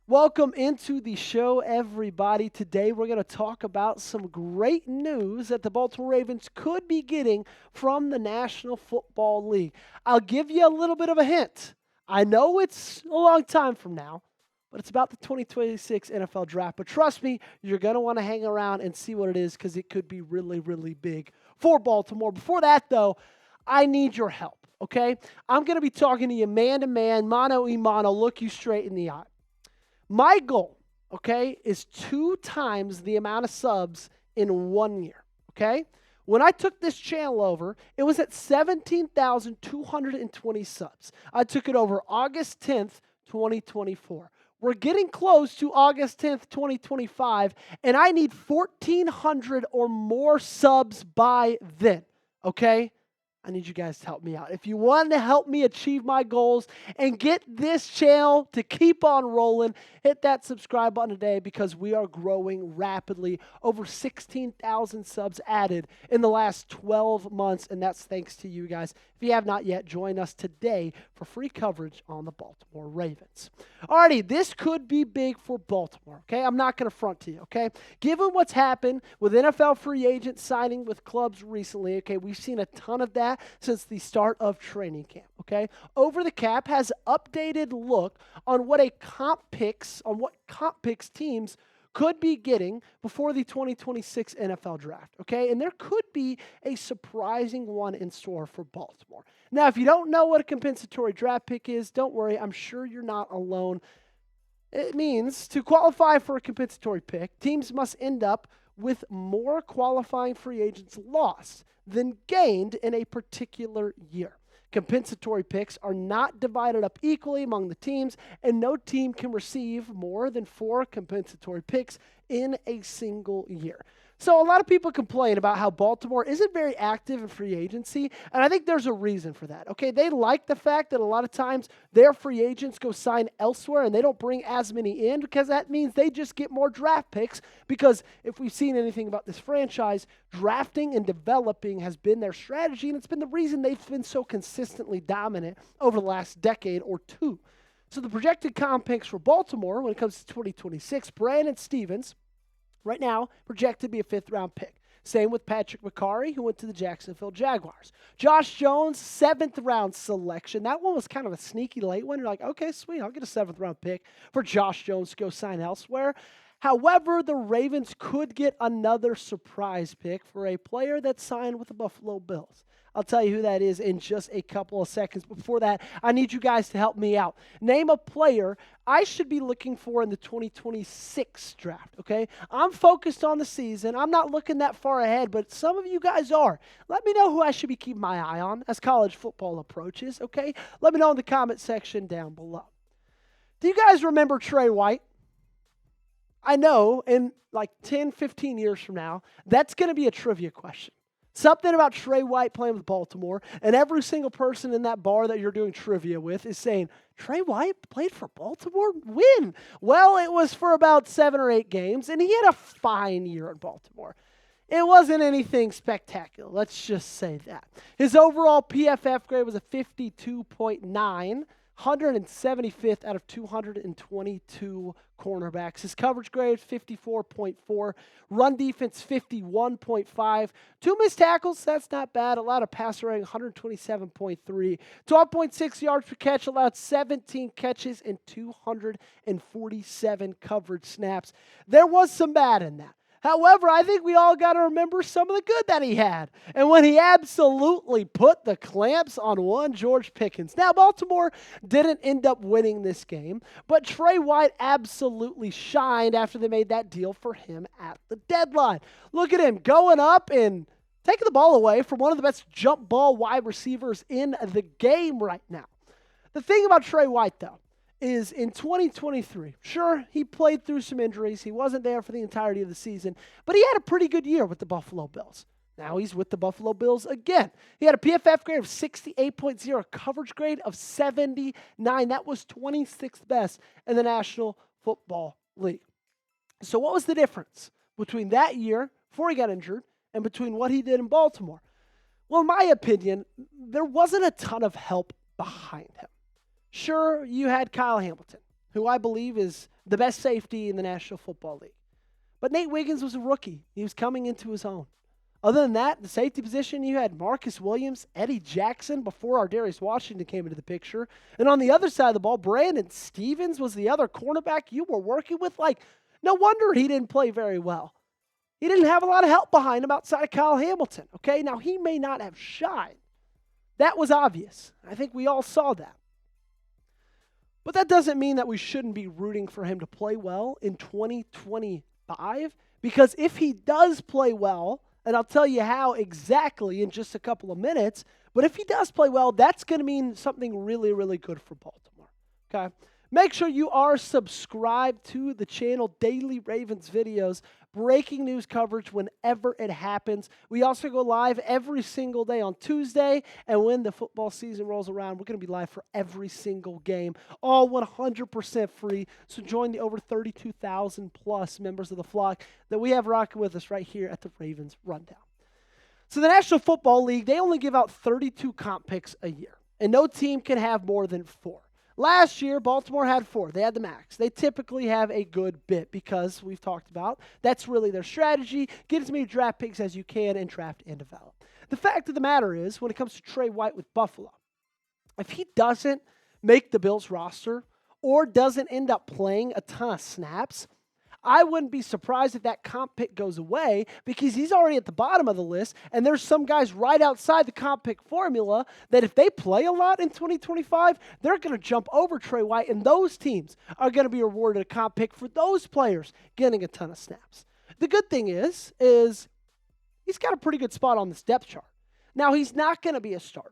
Welcome into the show, everybody. Today we're going to talk about some great news that the Baltimore Ravens could be getting from the National Football League. I'll give you a little bit of a hint. I know it's a long time from now, but it's about the 2026 NFL Draft. But trust me, you're going to want to hang around and see what it is because it could be really, really big for Baltimore. Before that, though, I need your help, okay? I'm going to be talking to you man-to-man, mano-a-mano, look you straight in the eye. My goal, okay, is 2 times the amount of subs in 1 year, okay? When I took this channel over, it was at 17,220 subs. I took it over August 10th, 2024. We're getting close to August 10th, 2025, and I need 1,400 or more subs by then, okay? I need you guys to help me out. If you want to help me achieve my goals and get this channel to keep on rolling, hit that subscribe button today because we are growing rapidly. Over 16,000 subs added in the last 12 months, and that's thanks to you guys. If you have not yet, join us today for free coverage on the Baltimore Ravens. Alrighty, this could be big for Baltimore, okay? I'm not going to front to you, okay? Given what's happened with NFL free agents signing with clubs recently, okay, we've seen a ton of that since the start of training camp, okay? Over the Cap has updated look on what comp picks teams could be getting before the 2026 NFL Draft, okay? And there could be a surprising one in store for Baltimore. Now, if you don't know what a compensatory draft pick is, don't worry. I'm sure you're not alone. It means to qualify for a compensatory pick, teams must end up with more qualifying free agents lost than gained in a particular year. Compensatory picks are not divided up equally among the teams, and no team can receive more than 4 compensatory picks in a single year. So a lot of people complain about how Baltimore isn't very active in free agency, and I think there's a reason for that. Okay, they like the fact that a lot of times their free agents go sign elsewhere and they don't bring as many in because that means they just get more draft picks because if we've seen anything about this franchise, drafting and developing has been their strategy, and it's been the reason they've been so consistently dominant over the last decade or two. So the projected comp picks for Baltimore when it comes to 2026, Brandon Stevens, right now, projected to be a 5th-round pick. Same with Patrick Mekari, who went to the Jacksonville Jaguars. Josh Jones, 7th-round selection. That one was kind of a sneaky late one. You're like, okay, sweet, I'll get a 7th-round pick for Josh Jones to go sign elsewhere. However, the Ravens could get another surprise pick for a player that signed with the Buffalo Bills. I'll tell you who that is in just a couple of seconds. Before that, I need you guys to help me out. Name a player I should be looking for in the 2026 draft, okay? I'm focused on the season. I'm not looking that far ahead, but some of you guys are. Let me know who I should be keeping my eye on as college football approaches, okay? Let me know in the comment section down below. Do you guys remember Trey White? I know in like 10, 15 years from now, that's going to be a trivia question. Something about Trey White playing with Baltimore, and every single person in that bar that you're doing trivia with is saying, Trey White played for Baltimore? When? Well, it was for about 7 or 8 games, and he had a fine year in Baltimore. It wasn't anything spectacular, let's just say that. His overall PFF grade was a 52.9. 175th out of 222 cornerbacks. His coverage grade, 54.4. Run defense, 51.5. 2 missed tackles, that's not bad. Allowed a passer rating, 127.3. 12.6 yards per catch, allowed 17 catches and 247 coverage snaps. There was some bad in that. However, I think we all got to remember some of the good that he had. And when he absolutely put the clamps on one George Pickens. Now, Baltimore didn't end up winning this game, but Trey White absolutely shined after they made that deal for him at the deadline. Look at him going up and taking the ball away from one of the best jump ball wide receivers in the game right now. The thing about Trey White, though, is in 2023, sure, he played through some injuries. He wasn't there for the entirety of the season, but he had a pretty good year with the Buffalo Bills. Now he's with the Buffalo Bills again. He had a PFF grade of 68.0, coverage grade of 79. That was 26th best in the National Football League. So what was the difference between that year, before he got injured, and between what he did in Baltimore? Well, in my opinion, there wasn't a ton of help behind him. Sure, you had Kyle Hamilton, who I believe is the best safety in the National Football League. But Nate Wiggins was a rookie. He was coming into his own. Other than that, the safety position, you had Marcus Williams, Eddie Jackson before Ardarius Washington came into the picture. And on the other side of the ball, Brandon Stevens was the other cornerback you were working with. Like, no wonder he didn't play very well. He didn't have a lot of help behind him outside of Kyle Hamilton, okay? Now, he may not have shined. That was obvious. I think we all saw that. But that doesn't mean that we shouldn't be rooting for him to play well in 2025, because if he does play well, and I'll tell you how exactly in just a couple of minutes, but if he does play well, that's going to mean something really, really good for Baltimore, okay? Make sure you are subscribed to the channel, Daily Ravens videos, breaking news coverage whenever it happens. We also go live every single day on Tuesday, and when the football season rolls around, we're going to be live for every single game, all 100% free. So join the over 32,000 plus members of the flock that we have rocking with us right here at the Ravens Rundown. So the National Football League, they only give out 32 comp picks a year, and no team can have more than 4. Last year, Baltimore had 4. They had the max. They typically have a good bit because we've talked about that's really their strategy. Get as many draft picks as you can and draft and develop. The fact of the matter is, when it comes to Trey White with Buffalo, if he doesn't make the Bills roster or doesn't end up playing a ton of snaps, I wouldn't be surprised if that comp pick goes away because he's already at the bottom of the list, and there's some guys right outside the comp pick formula that if they play a lot in 2025, they're going to jump over Trey White, and those teams are going to be rewarded a comp pick for those players getting a ton of snaps. The good thing is he's got a pretty good spot on this depth chart. Now, he's not going to be a starter.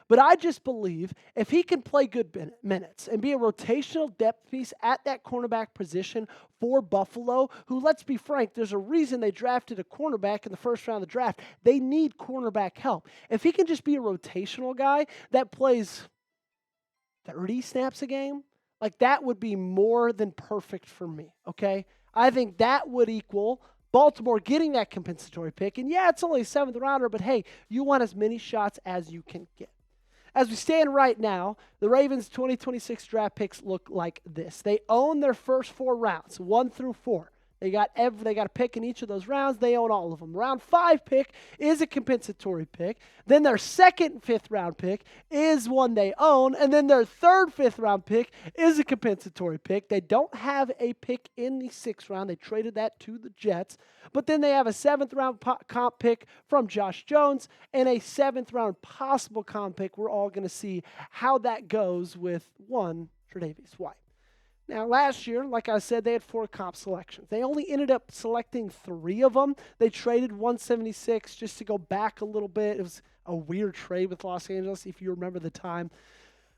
But I just believe if he can play good minutes and be a rotational depth piece at that cornerback position for Buffalo, who, let's be frank, there's a reason they drafted a cornerback in the first round of the draft. They need cornerback help. If he can just be a rotational guy that plays 30 snaps a game, like that would be more than perfect for me, okay? I think that would equal Baltimore getting that compensatory pick. And yeah, it's only a 7th rounder, but hey, you want as many shots as you can get. As we stand right now, the Ravens' 2026 draft picks look like this. They own their first 4 rounds, 1 through 4. They got a pick in each of those rounds. They own all of them. Round 5 pick is a compensatory pick. Then their second and 5th round pick is one they own. And then their third, 5th round pick is a compensatory pick. They don't have a pick in the 6th round. They traded that to the Jets. But then they have a 7th round comp pick from Josh Jones and a 7th round possible comp pick. We're all going to see how that goes with one Tre'davious White. Now, last year, like I said, they had 4 comp selections. They only ended up selecting 3 of them. They traded 176 just to go back a little bit. It was a weird trade with Los Angeles, if you remember the time.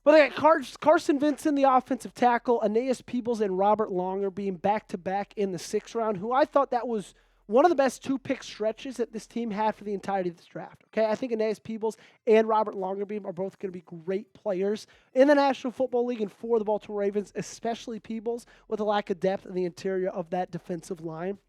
But they got Carson Vincent, the offensive tackle, Aeneas Peebles, and Robert Longer being back-to-back in the 6th round, who I thought that was one of the best 2-pick stretches that this team had for the entirety of this draft. Okay, I think Aeneas Peebles and Robert Longerbeam are both going to be great players in the National Football League and for the Baltimore Ravens, especially Peebles, with a lack of depth in the interior of that defensive line.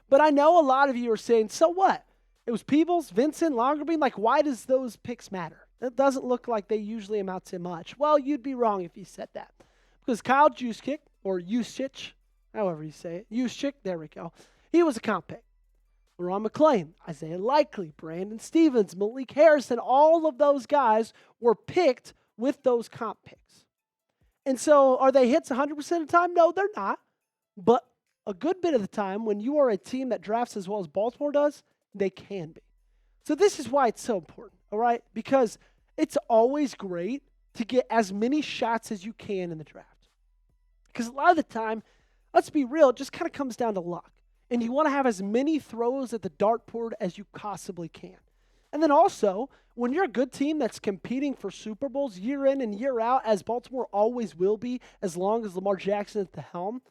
But I know a lot of you are saying, so what? It was Peebles, Vincent, Longerbeam. Like, why does those picks matter? It doesn't look like they usually amount to much. Well, you'd be wrong if you said that. Because Kyle Juszczyk, or Juszczyk, however you say it, Juszczyk, there we go. He was a comp pick. Ron McClain, Isaiah Likely, Brandon Stevens, Malik Harrison, all of those guys were picked with those comp picks. And so are they hits 100% of the time? No, they're not. But a good bit of the time, when you are a team that drafts as well as Baltimore does, they can be. So this is why it's so important, all right? Because it's always great to get as many shots as you can in the draft. Because a lot of the time, let's be real, it just kind of comes down to luck. And you want to have as many throws at the dartboard as you possibly can. And then also, when you're a good team that's competing for Super Bowls year in and year out, as Baltimore always will be as long as Lamar Jackson is at the helm,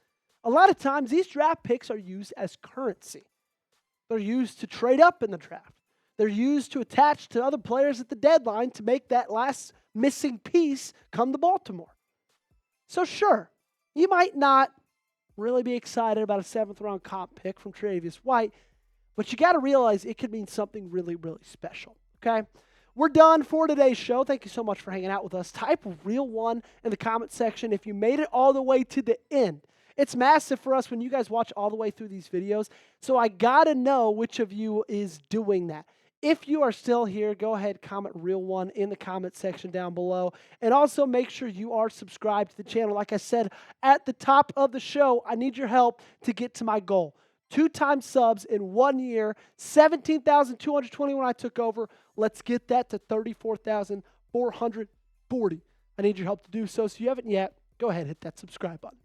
a lot of times these draft picks are used as currency. They're used to trade up in the draft. They're used to attach to other players at the deadline to make that last missing piece come to Baltimore. So sure, you might not really be excited about a 7th round comp pick from Tre'davious White, but you got to realize it could mean something really, really special, okay? we're done for today's show. Thank you so much for hanging out with us. Type real one in the comment section if you made it all the way to the end. It's massive for us when you guys watch all the way through these videos. So I got to know which of you is doing that. If you are still here, go ahead, comment real one in the comment section down below. And also make sure you are subscribed to the channel. Like I said at the top of the show, I need your help to get to my goal. 2 times subs in 1 year, 17,220 when I took over. Let's get that to 34,440. I need your help to do so. So if you haven't yet, go ahead, hit that subscribe button.